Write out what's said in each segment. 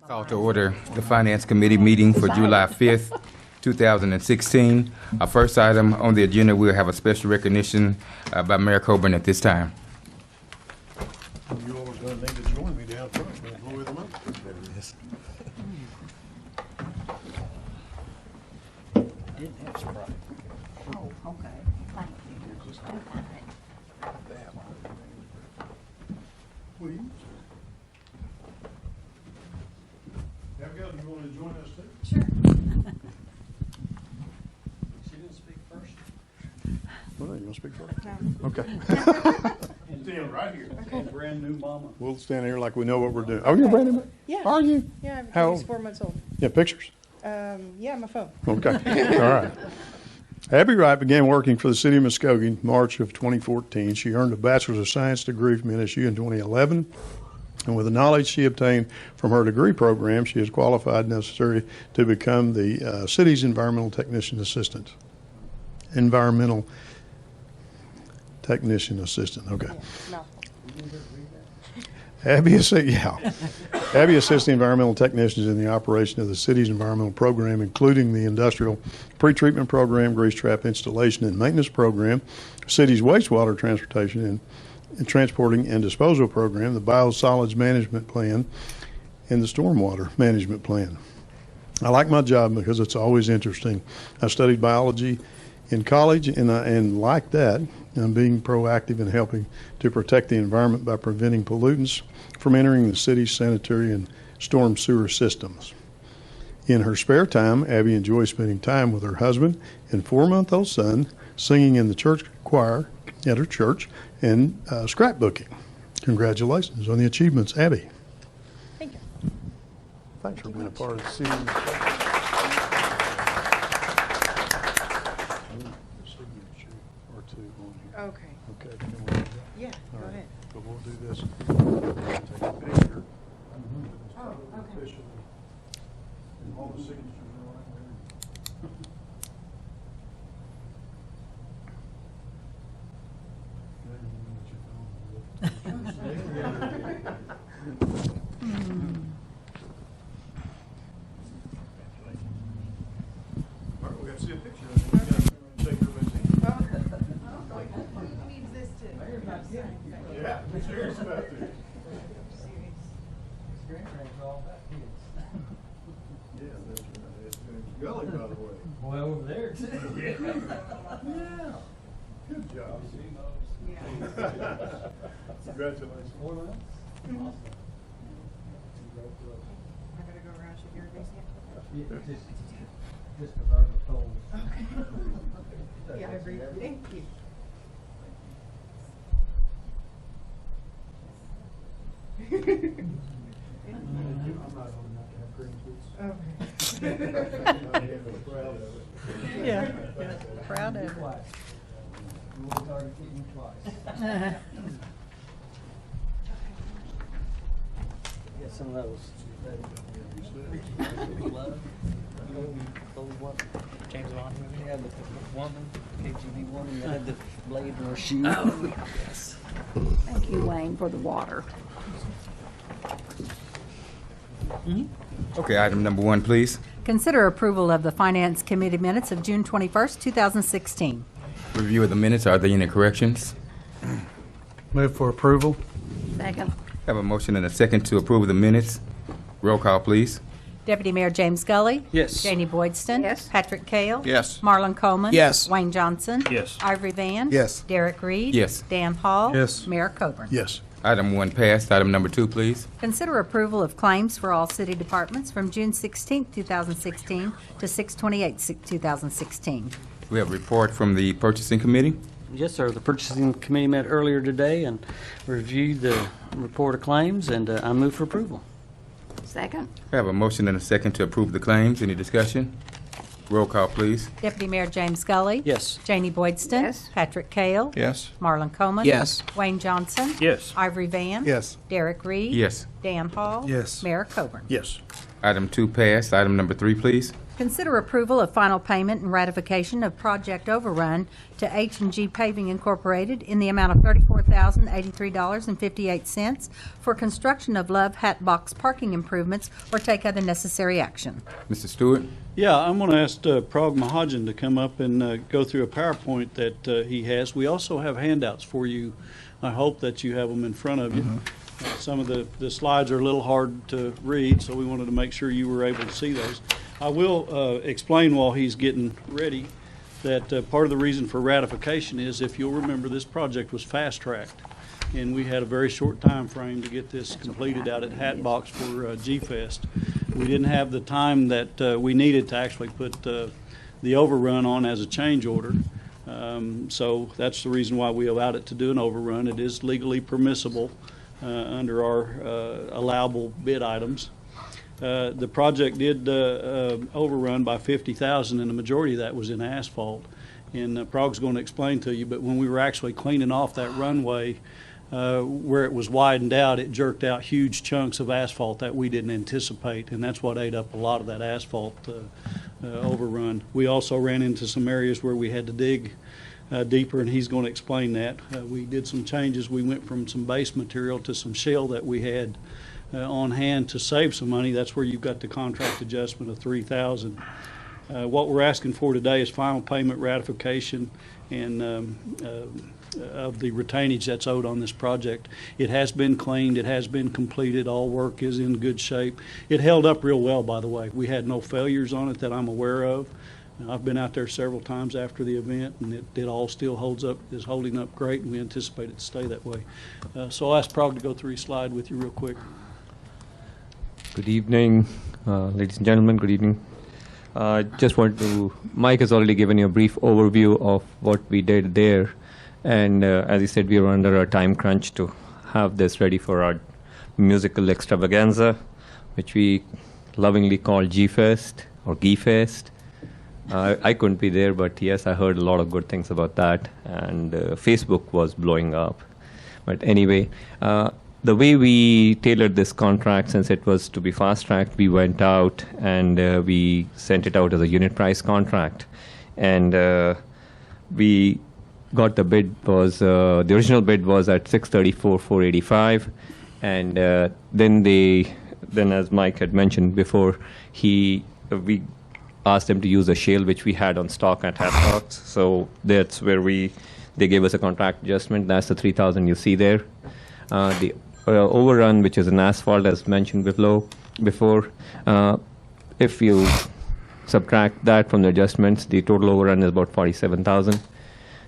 Call to order the Finance Committee meeting for July 5th, 2016. Our first item on the agenda, we'll have a special recognition by Mayor Coburn at this time. You all are going to need to join me down front. We'll blow them up. Didn't have Sprite. Oh, okay. Thank you. Please. Abigail, do you want to join us too? Sure. She didn't speak first. Well, you want to speak first? No. Okay. Stand right here. And brand new mama. We'll stand here like we know what we're doing. Oh, you're brand new? Yeah. Are you? Yeah, How he's old? 4 months old. Yeah, pictures? Yeah, my phone. Okay. All right. Abby Wright began working for the city of Muskogee in March of 2014. She earned a Bachelor's of Science degree from NSU in 2011. And with the knowledge she obtained from her degree program, she is qualified necessary to become the city's environmental technician assistant. Environmental technician assistant. Okay. No. Abby assists the environmental technicians in the operation of the city's environmental program, including the industrial pretreatment program, grease trap installation and maintenance program, city's wastewater transportation and transporting and disposal program, the biosolids management plan, and the stormwater management plan. I like my job because it's always interesting. I studied biology in college, and like that, I'm being proactive in helping to protect the environment by preventing pollutants from entering the city's sanitary and storm sewer systems. In her spare time, Abby enjoys spending time with her husband and 4-month-old son, singing in the church choir at her church, and scrapbooking. Congratulations on the achievements, Abby. Thank you. Thanks for being a part of the city. Okay. Okay, can we do that? Yeah, All go right. ahead. So we'll do this. Take a picture. Oh, okay. Officially. And all the signatures are right there. All right, we got to see a picture. We got to take everybody's hand. Who needs this too? Yeah, I'm serious about this. Yeah, that's right. It's Gully, by the way. Boy, over there too. Yeah. Good job. Congratulations. I gotta go around shake everybody's hand. Just preserve the souls. Okay. Yeah, I agree. Thank you. Okay. Yeah. Proud of it. Twice. You want to target me twice. Get some of those. James Bond movie had the woman, KGB woman that had the blade in her shoe. Oh, yes. Thank you, Wayne, for the water. Okay, item number 1, please. Consider approval of the Finance Committee minutes of June 21st, 2016. Review of the minutes. Are there any corrections? Move for approval. Second. Have a motion and a second to approve the minutes. Roll call, please. Deputy Mayor James Gully. Yes. Janie Boydston. Yes. Patrick Cale. Yes. Marlon Coleman. Yes. Wayne Johnson. Yes. Ivory Van. Yes. Derek Reed. Yes. Dan Hall. Yes. Mayor Coburn. Yes. Item 1 passed. Item number 2, please. Consider approval of claims for all city departments from June 16, 2016 to 6/28/2016. We have a report from the Purchasing Committee. Yes, sir. The Purchasing Committee met earlier today and reviewed the report of claims, and I move for approval. Second. We have a motion and a second to approve the claims. Any discussion? Roll call, please. Deputy Mayor James Gully. Yes. Janie Boydston. Yes. Patrick Cale. Yes. Marlon Coleman. Yes. Wayne Johnson. Yes. Ivory Van. Yes. Derek Reed. Yes. Dan Hall. Yes. Mayor Coburn. Yes. Item 2 passed. Item number 3, please. Consider approval of final payment and ratification of project overrun to H&G Paving Incorporated in the amount of $34,083.58 for construction of Love Hat Box parking improvements or take other necessary action. Mr. Stewart? Yeah, I'm going to ask Prog Mahajan to come up and go through a PowerPoint that he has. We also have handouts for you. I hope that you have them in front of you. Some of the slides are a little hard to read, so we wanted to make sure you were able to see those. I will explain while he's getting ready that part of the reason for ratification is, if you'll remember, this project was fast-tracked, and we had a very short time frame to get this completed out at Hatbox for G-Fest. We didn't have the time that we needed to actually put the overrun on as a change order. So that's the reason why we allowed it to do an overrun. It is legally permissible under our allowable bid items. The project did overrun by $50,000, and the majority of that was in asphalt. And Prog's going to explain to you, but when we were actually cleaning off that runway where it was widened out, it jerked out huge chunks of asphalt that we didn't anticipate, and that's what ate up a lot of that asphalt overrun. We also ran into some areas where we had to dig deeper, and he's going to explain that. We did some changes. We went from some base material to some shell that we had on hand to save some money. That's where you've got the contract adjustment of $3,000. What we're asking for today is final payment ratification and of the retainage that's owed on this project. It has been cleaned. It has been completed. All work is in good shape. It held up real well, by the way. We had no failures on it that I'm aware of. I've been out there several times after the event, and it all still holds up, is holding up great, and we anticipate it to stay that way. So I'll ask Prog to go through his slide with you real quick. Good evening, ladies and gentlemen. Good evening. Mike has already given you a brief overview of what we did there. And as he said, we were under a time crunch to have this ready for our musical extravaganza, which we lovingly call G-Fest or G-Fest. I couldn't be there, but yes, I heard a lot of good things about that. And Facebook was blowing up. But anyway, the way we tailored this contract, since it was to be fast-tracked, we went out and we sent it out as a unit price contract. And we got the bid was, the original bid was at $634,485. And then as Mike had mentioned before, we asked them to use a shale which we had on stock at Hatbox. So that's where they gave us a contract adjustment. That's the $3,000 you see there. The overrun, which is an asphalt, as mentioned before, if you subtract that from the adjustments, the total overrun is about $47,000.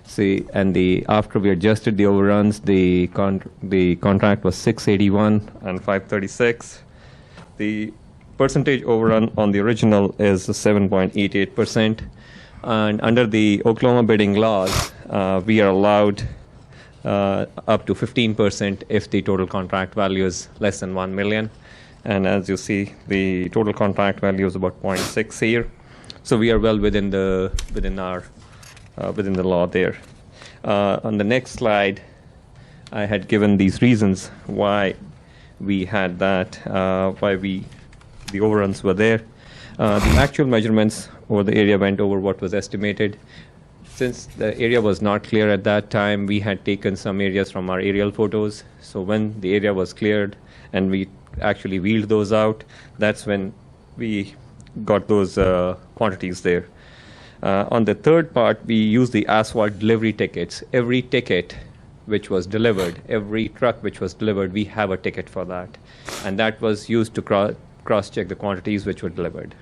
See, and after we adjusted the overruns, the contract was $681 and $536. The percentage overrun on the original is 7.88%, and under the Oklahoma bidding laws, we are allowed up to 15% if the total contract value is less than $1 million. And as you see, the total contract value is about 0.6 here. So we are well within the law there. On the next slide, I had given these reasons why we had that, the overruns were there. The actual measurements over the area went over what was estimated. Since the area was not clear at that time, we had taken some areas from our aerial photos. So when the area was cleared and we actually wheeled those out, that's when we got those quantities there. On the third part, we used the asphalt delivery tickets. Every ticket which was delivered, every truck which was delivered, we have a ticket for that. And that was used to cross-check the quantities which were delivered.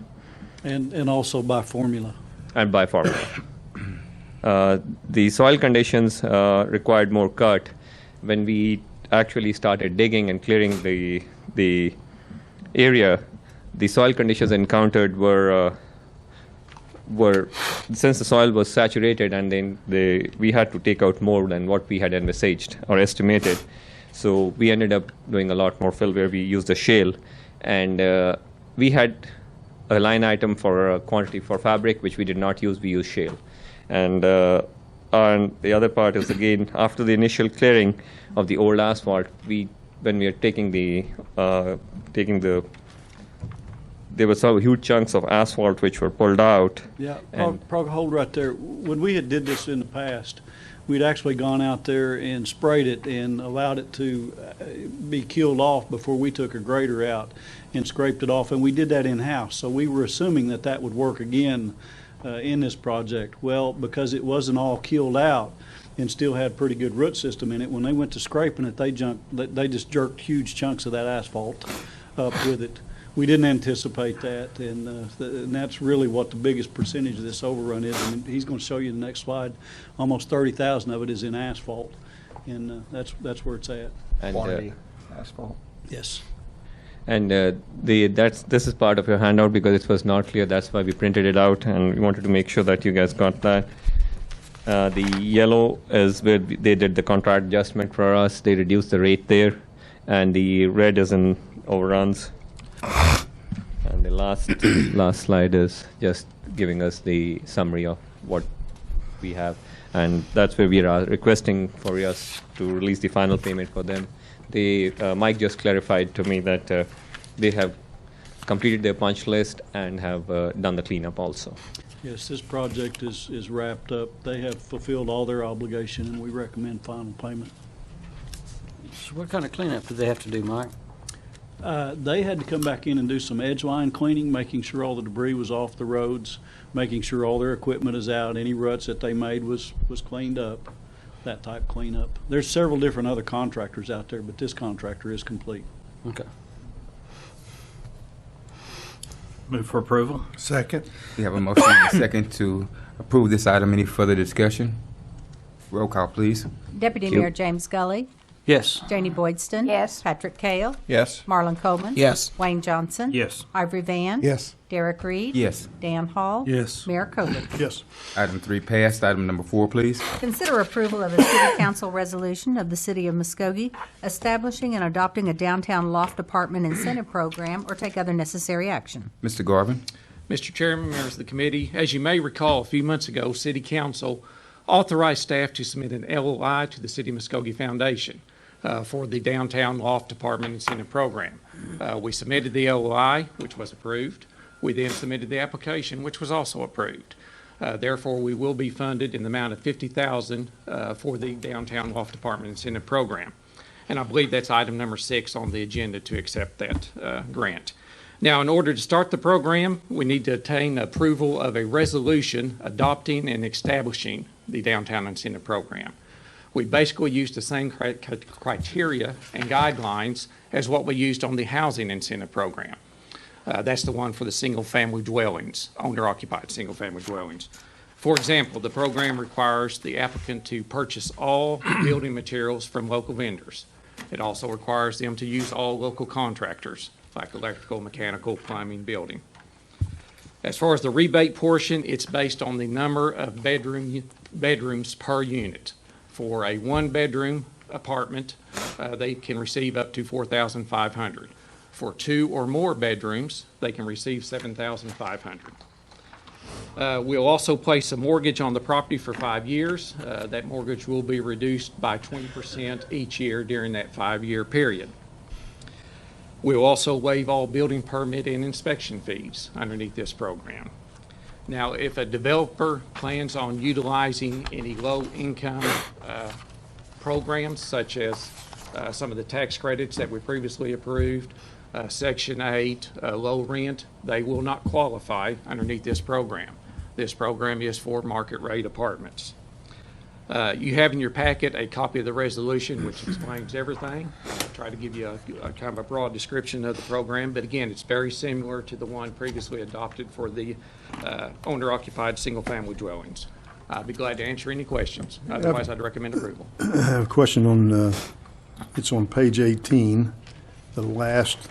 And also by formula. And by formula. The soil conditions required more cut. When we actually started digging and clearing the area, the soil conditions encountered were since the soil was saturated, and then we had to take out more than what we had envisaged or estimated. So we ended up doing a lot more fill where we used a shale, and we had a line item for a quantity for fabric which we did not use. We used shale. And the other part is, again, after the initial clearing of the old asphalt, when we are taking the there were some huge chunks of asphalt which were pulled out. Yeah, And- hold right there. When we had did this in the past, we'd actually gone out there and sprayed it and allowed it to be killed off before we took a grader out and scraped it off, and we did that in-house. So we were assuming that that would work again in this project. Well, because it wasn't all killed out and still had pretty good root system in it, when they went to scraping it, they just jerked huge chunks of that asphalt up with it. We didn't anticipate that, and that's really what the biggest percentage of this overrun is. And he's going to show you the next slide. Almost 30,000 of it is in asphalt, and that's where it's at. And, Quantity asphalt. Yes. And this is part of your handout because it was not clear. That's why we printed it out, and we wanted to make sure that you guys got that. The yellow is where they did the contract adjustment for us. They reduced the rate there, and the red is in overruns. And the last slide is just giving us the summary of what we have, and that's where we are requesting for us to release the final payment for them. Mike just clarified to me that they have completed their punch list and have done the cleanup also. Yes, this project is wrapped up. They have fulfilled all their obligation, and we recommend final payment. So what kind of cleanup did they have to do, Mike? They had to come back in and do some edge line cleaning, making sure all the debris was off the roads, making sure all their equipment is out, any ruts that they made was cleaned up, that type cleanup. There's several different other contractors out there, but this contractor is complete. Okay. Move for approval. Second. We have a motion and a second to approve this item. Any further discussion? Roll call, please. Deputy Thank you. Mayor James Gully, Yes. Janie Boydston. Yes. Patrick Kale, Yes. Marlon Coleman. Yes. Wayne Johnson. Yes. Ivory Van. Yes. Derek Reed. Yes. Dan Hall. Yes. Mayor Copeland. Yes. Item 3 passed. Item number 4, please. Consider approval of a city council resolution of the city of Muskogee establishing and adopting a downtown loft apartment incentive program or take other necessary action. Mr. Garvin. Mr. Chairman, members of the committee, as you may recall, a few months ago, City Council authorized staff to submit an LOI to the City of Muskogee Foundation for the Downtown Loft Apartment Incentive Program. We submitted the LOI, which was approved. We then submitted the application, which was also approved. Therefore, we will be funded in the amount of $50,000 for the Downtown Loft Apartment Incentive Program. And I believe that's item number 6 on the agenda to accept that grant. Now, in order to start the program, we need to obtain approval of a resolution adopting and establishing the Downtown Incentive Program. We basically used the same criteria and guidelines as what we used on the Housing Incentive Program. That's the one for the single-family dwellings, owner-occupied single-family dwellings. For example, the program requires the applicant to purchase all building materials from local vendors. It also requires them to use all local contractors, like electrical, mechanical, plumbing, building. As far as the rebate portion, it's based on the number of bedrooms per unit. For a one-bedroom apartment, they can receive up to $4,500. For 2 or more bedrooms, they can receive $7,500. We'll also place a mortgage on the property for 5 years. That mortgage will be reduced by 20% each year during that 5-year period. We'll also waive all building permit and inspection fees underneath this program. Now, if a developer plans on utilizing any low-income programs, such as some of the tax credits that we previously approved, Section 8, low rent, they will not qualify underneath this program. This program is for market rate apartments. You have in your packet a copy of the resolution which explains everything. I'll try to give you a kind of a broad description of the program, but again, it's very similar to the one previously adopted for the owner-occupied single-family dwellings. I'd be glad to answer any questions. Otherwise, I'd recommend approval. I have a question on, it's on page 18, the last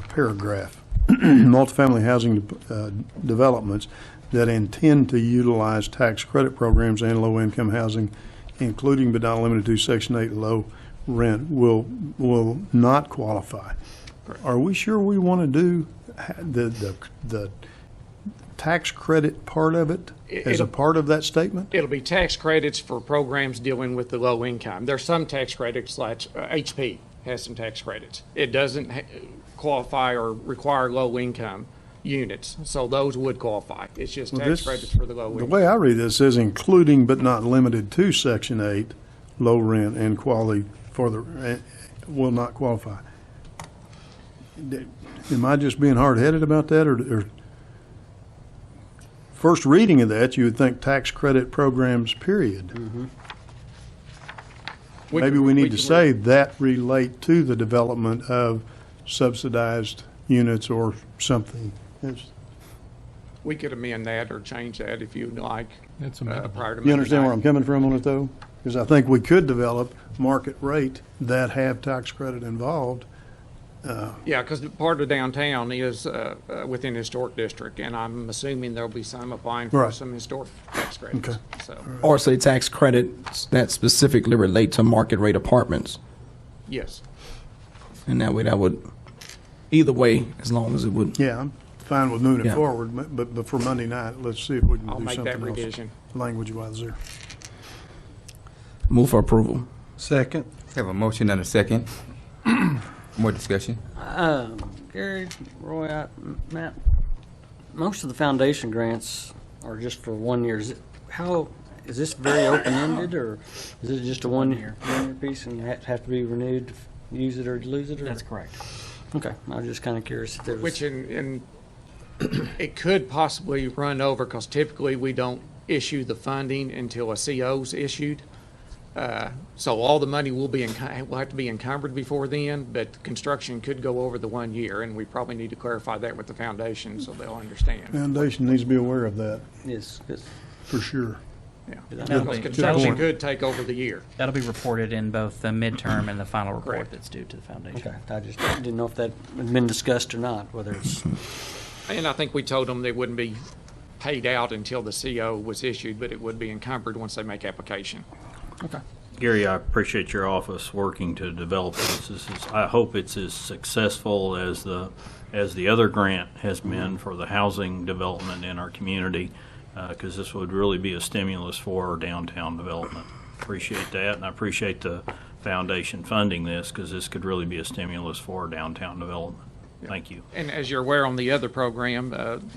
paragraph. Multifamily housing developments that intend to utilize tax credit programs and low-income housing, including but not limited to Section 8 low rent, will not qualify. Correct. Are we sure we want to do the tax credit part of it as a part of that statement? It'll be tax credits for programs dealing with the low income. There's some tax credits, like HP has some tax credits. It doesn't qualify or require low income units, so those would qualify. It's just Well, tax this- credits for the low The income. way I read this says including but not limited to Section 8, low rent and quality for the, will not qualify. Am I just being hard-headed about that, or first reading of that, you would think tax credit programs, period. Maybe we need to say that relate to the development of subsidized units or something. We could amend that or change that if you'd like. That's Prior to You understand where Monday I'm coming from on it, though? Because I think we could develop market rate that have tax credit involved. night. Yeah, because part of downtown is within the historic district, and I'm assuming there'll be some applying for Right. some historic tax credits. Okay. So, Or say tax credits that specifically relate to market rate apartments. yes. And that way, that would, either way, as long as it would. Yeah, I'm fine with moving it Yeah. forward, but for Monday night, let's see if we can I'll do make something that else, revision. language-wise there. Move for approval. Second. Have a motion and a second. More discussion. Gary, Roy, Matt, most of the foundation grants are just for 1 year. Is this very open-ended, or is it just a one-year piece and have to be renewed, to use it or lose it? Or? That's correct. Okay, I was just kind of curious if there was. Which in it could possibly run over, because typically we don't issue the funding until a CO's issued. So all the money will have to be encumbered before then, but construction could go over the 1 year, and we probably need to clarify that with the foundation so they'll understand. Foundation needs to be aware of that, Yes, for sure. Yeah. That'll Because be- construction point. could take over the year. That'll be reported in both the midterm and the final report Correct. that's due to the foundation. okay. I just didn't know if that had been discussed or not, whether it's. And I think we told them they wouldn't be paid out until the CO was issued, but it would be encumbered once they make application. Okay. Gary, I appreciate your office working to develop this. I hope it's as successful as the other grant has been for the housing development in our community, because this would really be a stimulus for our downtown development. Appreciate that, and I appreciate the foundation funding this, because this could really be a stimulus for our downtown development. Thank you. And as you're aware, on the other program,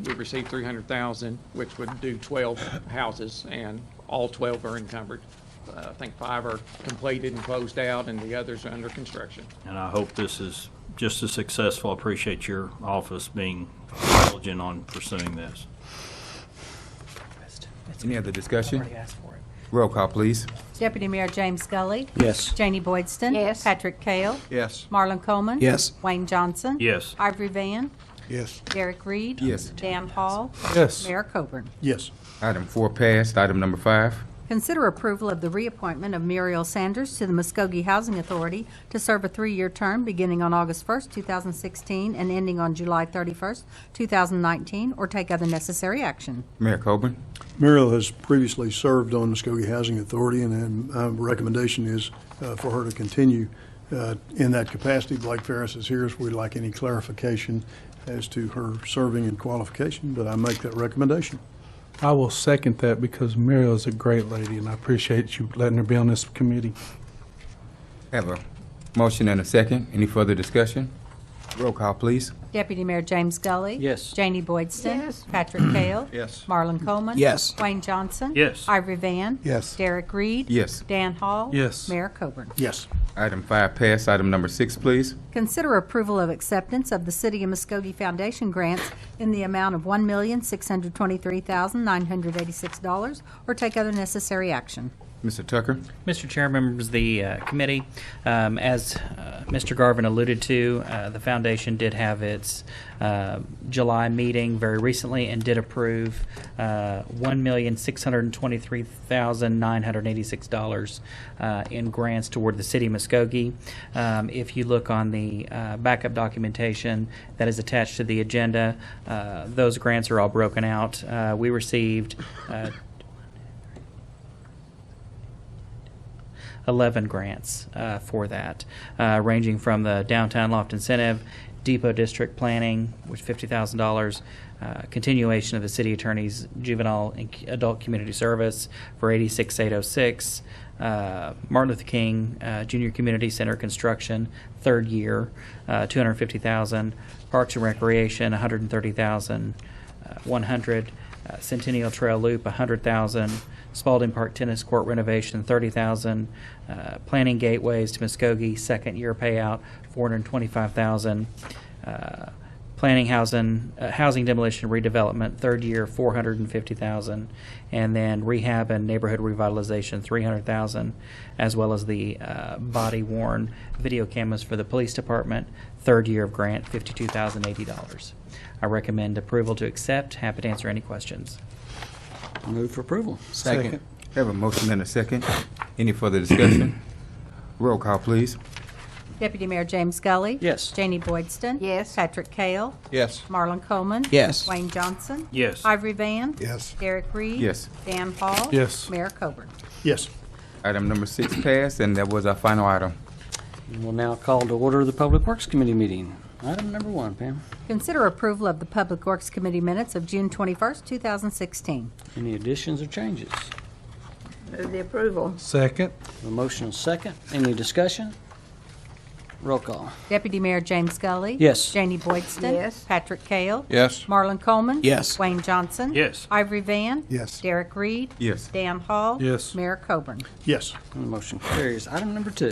we received $300,000, which would do 12 houses, and all 12 are encumbered. I think 5 are completed and closed out, and the others are under construction. And I hope this is just as successful. I appreciate your office being diligent on pursuing this. Any other discussion? Already asked for it. Roll call, please. Deputy Mayor James Scully. Yes. Janie Boydston. Yes. Patrick Kale. Yes. Marlon Coleman. Yes. Wayne Johnson. Yes. Ivory Van. Yes. Derek Reed. Yes. Dan Hall. Yes. Mayor Coburn. Yes. Item 4 passed. Item number 5. Consider approval of the reappointment of Muriel Sanders to the Muskogee Housing Authority to serve a 3-year term beginning on August 1st, 2016, and ending on July 31st, 2019, or take other necessary action. Mayor Coburn. Muriel has previously served on Muskogee Housing Authority, and my recommendation is for her to continue in that capacity. Blake Ferris is here, so we'd like any clarification as to her serving and qualification, but I make that recommendation. I will second that because Muriel is a great lady, and I appreciate you letting her be on this committee. Have a motion and a second. Any further discussion? Roll call, please. Deputy Mayor James Scully. Yes. Janie Boydston. Yes. Patrick Kale. Yes. Marlon Coleman. Yes. Wayne Johnson. Yes. Ivory Van. Yes. Derek Reed. Yes. Dan Hall. Yes. Mayor Coburn. Yes. Item 5 passed. Item number 6, please. Consider approval of acceptance of the City of Muskogee Foundation grants in the amount of $1,623,986, or take other necessary action. Mr. Tucker. Mr. Chair, members of the committee, as Mr. Garvin alluded to, the foundation did have its July meeting very recently and did approve $1,623,986 in grants toward the city of Muskogee. If you look on the backup documentation that is attached to the agenda, those grants are all broken out. We received 11 grants for that, ranging from the Downtown Loft Incentive, Depot District Planning, which $50,000, continuation of the City Attorney's Juvenile and Adult Community Service for $86,806, Martin Luther King Junior Community Center construction, third year, $250,000. Parks and Recreation, $130,000. 100. Centennial Trail Loop, $100,000. Spalding Park Tennis Court renovation, $30,000. Planning Gateways to Muskogee, second year payout, $425,000. Planning housing demolition redevelopment, third year, $450,000, and then rehab and neighborhood revitalization, $300,000, as well as the body worn video cameras for the police department, third year of grant, $52,080. I recommend approval to accept. Happy to answer any questions. Move for approval. Second. Have a motion and a second. Any further discussion? Roll call, please. Deputy Mayor James Scully. Yes. Janie Boydston. Yes. Patrick Kale. Yes. Marlon Coleman. Yes. Wayne Johnson. Yes. Ivory Van. Yes. Derek Reed. Yes. Dan Hall. Yes. Mayor Coburn. Yes. Item number 6 passed, and that was our final item. We'll now call to order the Public Works Committee meeting. Item number 1, Pam. Consider approval of the Public Works Committee minutes of June 21st, 2016. Any additions or changes? Move the approval. Second. A motion and second. Any discussion? Roll call. Deputy Mayor James Scully. Yes. Janie Boydston. Yes. Patrick Kale. Yes. Marlon Coleman. Yes. Wayne Johnson. Yes. Ivory Van. Yes. Derek Reed. Yes. Dan Hall. Yes. Mayor Coburn. Yes. And the motion carries. Item number 2.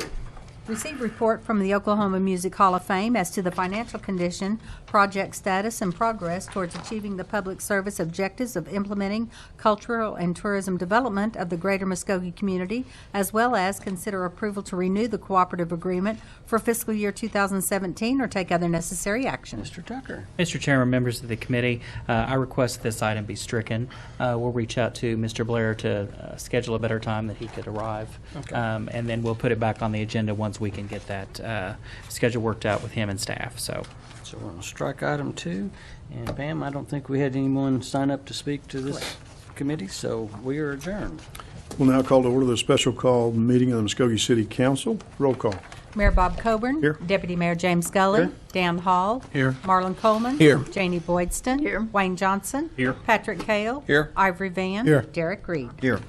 Receive report from the Oklahoma Music Hall of Fame as to the financial condition, project status, and progress towards achieving the public service objectives of implementing cultural and tourism development of the greater Muskogee community, as well as consider approval to renew the cooperative agreement for fiscal year 2017 or take other necessary action. Mr. Tucker. Mr. Chairman, members of the committee, I request this item be stricken. We'll reach out to Mr. Blair to schedule a better time that he could arrive. Okay. And then we'll put it back on the agenda once we can get that schedule worked out with him and staff. So So we're going to strike item 2. And Pam, I don't think we had anyone sign up to speak to this committee, so we are adjourned. We'll now call to order the special call meeting of the Muskogee City Council. Roll call. Mayor Bob Coburn. Here. Deputy Mayor James Scully. Here. Dan Hall. Here. Marlon Coleman. Here. Janie Boydston. Here. Wayne Johnson. Here. Patrick Kale. Here. Ivory Van. Here. Derek Reed. Here.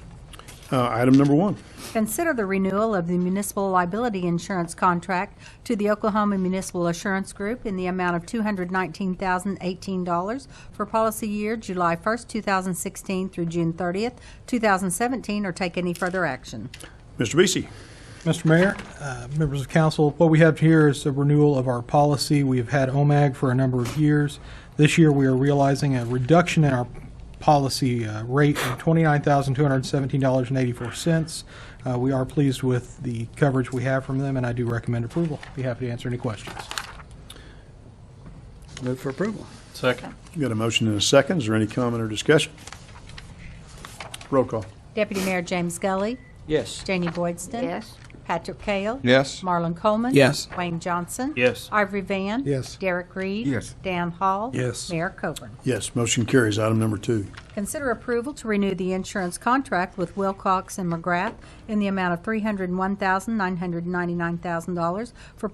Item number 1. Consider the renewal of the municipal liability insurance contract to the Oklahoma Municipal Assurance Group in the amount of $219,018 for policy year July 1st, 2016 through June 30th, 2017, or take any further action. Mr. Vesey. Mr. Mayor, members of council, what we have here is a renewal of our policy. We've had OMAG for a number of years. This year, we are realizing a reduction in our policy rate of $29,217.84. We are pleased with the coverage we have from them, and I do recommend approval. Be happy to answer any questions. Move for approval. Second. Got a motion and a second. Is there any comment or discussion? Roll call. Deputy Mayor James Scully. Yes. Janie Boydston. Yes. Patrick Kale. Yes. Marlon Coleman. Yes. Wayne Johnson. Yes. Ivory Van. Yes. Derek Reed. Yes. Dan Hall. Yes. Mayor Coburn. Yes. Motion carries. Item number 2. Consider approval to renew the insurance contract with Wilcox and McGrath in the amount of $301,999,000 for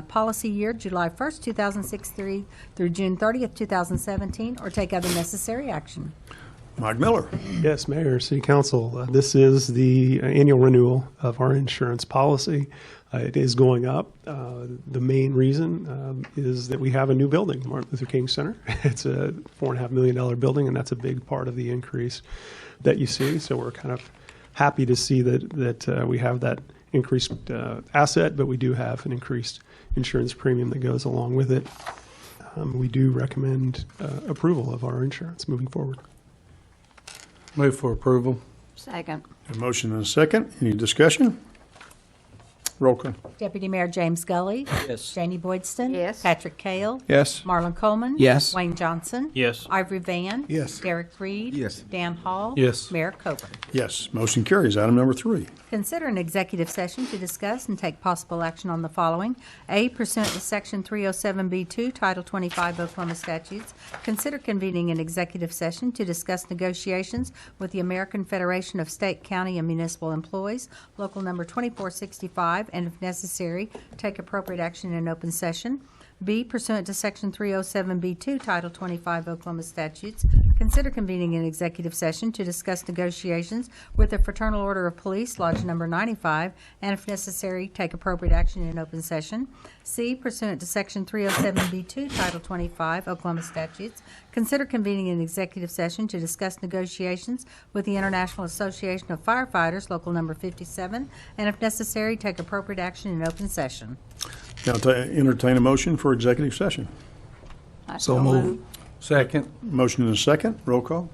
policy year July 1st, 2016 through June 30th, 2017, or take other necessary action. Mike Miller. Yes, Mayor, City Council, this is the annual renewal of our insurance policy. It is going up. The main reason is that we have a new building, Martin Luther King Center. It's a $4.5 million building, and that's a big part of the increase that you see. So we're kind of happy to see that we have that increased asset, but we do have an increased insurance premium that goes along with it. We do recommend approval of our insurance moving forward. Move for approval. Second. A motion and a second. Any discussion? Roll call. Deputy Mayor James Scully. Yes. Janie Boydston. Yes. Patrick Kale. Yes. Marlon Coleman. Yes. Wayne Johnson. Yes. Ivory Van. Yes. Derek Reed. Yes. Dan Hall. Yes. Mayor Coburn. Yes. Motion carries. Item number 3. Consider an executive session to discuss and take possible action on the following. A, pursuant to Section 307B2, Title 25 Oklahoma statutes, consider convening an executive session to discuss negotiations with the American Federation of State, County, and Municipal Employees, Local Number 2465, and if necessary, take appropriate action in open session. B, pursuant to Section 307B2, Title 25 Oklahoma statutes, consider convening an executive session to discuss negotiations with the Fraternal Order of Police, Lodge Number 95, and if necessary, take appropriate action in open session. C, pursuant to Section 307B2, Title 25 Oklahoma statutes, consider convening an executive session to discuss negotiations with the International Association of Firefighters, Local Number 57, and if necessary, take appropriate action in open session. Now entertain a motion for executive session. So moved. Second. Motion and a second. Roll call.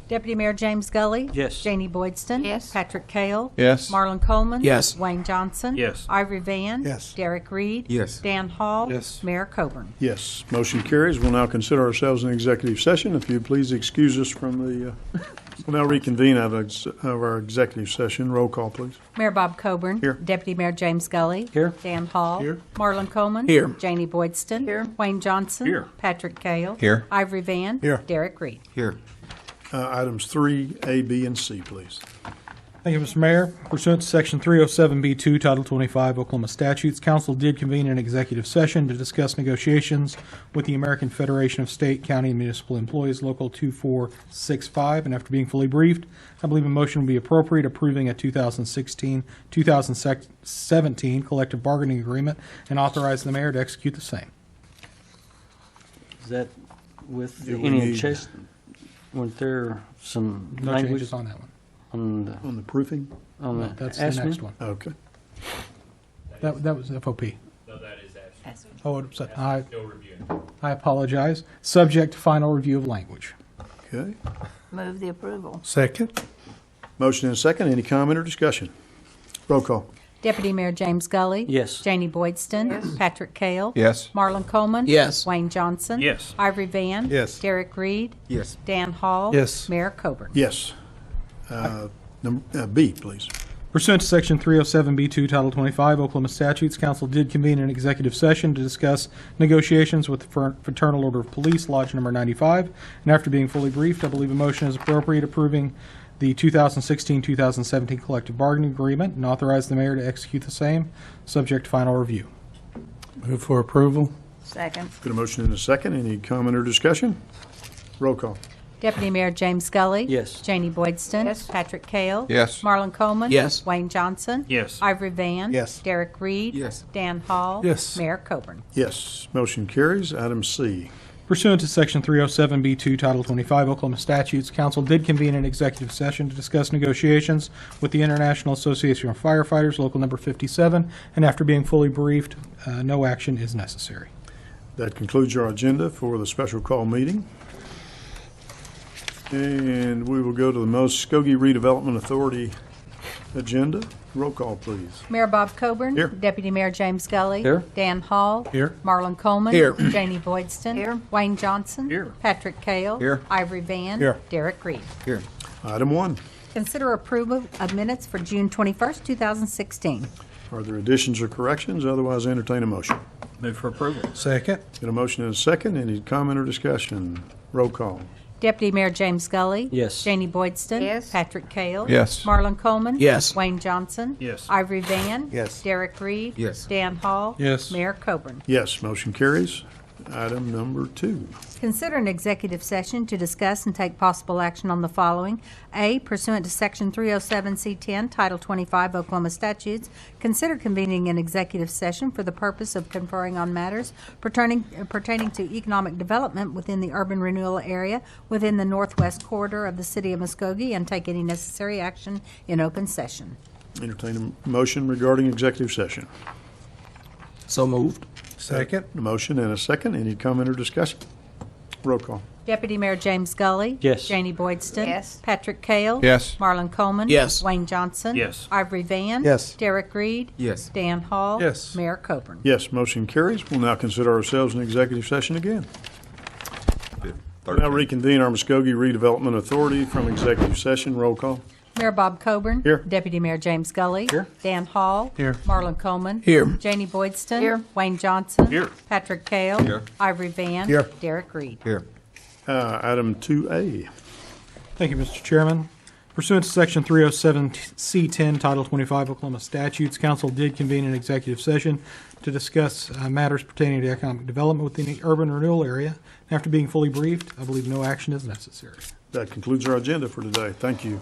Deputy Mayor James Gully. Yes. Janie Boydston. Yes. Patrick Cale. Yes. Marlon Coleman. Yes. Wayne Johnson. Yes. Ivory Van. Yes. Derek Reed. Yes. Dan Hall. Yes. Mayor Coburn. Yes. Motion carries. We'll now consider ourselves in executive session. If you please excuse us from the, we'll now reconvene out of our executive session. Roll call, please. Mayor Bob Coburn. Here. Deputy Mayor James Gully. Here. Dan Hall. Here. Marlon Coleman. Here. Janie Boydston. Here. Wayne Johnson. Here. Patrick Cale. Here. Ivory Van. Here. Derek Reed. Here. Items 3, A, B, and C, please. Thank you, Mr. Mayor. Pursuant to Section 307B2, Title 25 Oklahoma statutes, council did convene an executive session to discuss negotiations with the American Federation of State, County, and Municipal Employees, Local 2465, and after being fully briefed, I believe a motion would be appropriate approving a 2016-2017 collective bargaining agreement and authorizing the mayor to execute the same. Is that with Do we any need- change? Weren't there some No language changes on that one. on the, On the proofing? on the That's the estimate? next one. Okay. That was FOP. No, that is actually Oh, it's- I still reviewing. apologize. Subject to final review of language. Okay. Move the approval. Second. Motion and a second. Any comment or discussion? Roll call. Deputy Mayor James Gully. Yes. Janie Boydston. Yes. Patrick Cale. Yes. Marlon Coleman. Yes. Wayne Johnson. Yes. Ivory Van. Yes. Derek Reed. Yes. Dan Hall. Yes. Mayor Coburn. Yes. B, please. Pursuant to Section 307B2, Title 25 Oklahoma statutes, council did convene an executive session to discuss negotiations with the Fraternal Order of Police, Lodge Number 95, and after being fully briefed, I believe a motion is appropriate approving the 2016-2017 collective bargaining agreement and authorize the mayor to execute the same, subject to final review. Move for approval. Second. Got a motion and a second. Any comment or discussion? Roll call. Deputy Mayor James Gully. Yes. Janie Boydston. Yes. Patrick Cale. Yes. Marlon Coleman. Yes. Wayne Johnson. Yes. Ivory Van. Yes. Derek Reed. Yes. Dan Hall. Yes. Mayor Coburn. Yes. Motion carries. Item C. Pursuant to Section 307B2, Title 25 Oklahoma statutes, council did convene an executive session to discuss negotiations with the International Association of Firefighters, Local Number 57, and after being fully briefed, no action is necessary. That concludes our agenda for the special call meeting. And we will go to the Muskogee Redevelopment Authority agenda. Roll call, please. Mayor Bob Coburn. Here. Deputy Mayor James Gully. Here. Dan Hall. Here. Marlon Coleman. Here. Janie Boydston. Here. Wayne Johnson. Here. Patrick Cale. Here. Ivory Van. Here. Derek Reed. Here. Item 1. Consider approval of minutes for June 21st, 2016. Are there additions or corrections? Otherwise, entertain a motion. Move for approval. Second. Get a motion and a second. Any comment or discussion? Roll call. Deputy Mayor James Gully. Yes. Janie Boydston. Yes. Patrick Cale. Yes. Marlon Coleman. Yes. Wayne Johnson. Yes. Ivory Van. Yes. Derek Reed. Yes. Dan Hall. Yes. Mayor Coburn. Yes, motion carries. Item number 2. Consider an executive session to discuss and take possible action on the following. A, pursuant to Section 307C10, Title 25 Oklahoma statutes, consider convening an executive session for the purpose of conferring on matters pertaining to economic development within the urban renewal area within the northwest corridor of the city of Muskogee and take any necessary action in open session. Entertain a motion regarding executive session. So moved. Second. A motion and a second. Any comment or discussion? Roll call. Deputy Mayor James Gully. Yes. Janie Boydston. Yes. Patrick Cale. Yes. Marlon Coleman. Yes. Wayne Johnson. Yes. Ivory Van. Yes. Derek Reed. Yes. Dan Hall. Yes. Mayor Coburn. Yes, motion carries. We'll now consider ourselves in executive session again. We'll now reconvene our Muskogee Redevelopment Authority from executive session. Roll call. Mayor Bob Coburn. Here. Deputy Mayor James Gully. Here. Dan Hall. Here. Marlon Coleman. Here. Janie Boydston. Here. Wayne Johnson. Here. Patrick Cale. Here. Ivory Van. Here. Derek Reed. Here. Item 2A. Thank you, Mr. Chairman. Pursuant to Section 307C10, Title 25 Oklahoma statutes, council did convene an executive session to discuss matters pertaining to economic development within the urban renewal area. After being fully briefed, I believe no action is necessary. That concludes our agenda for today. Thank you.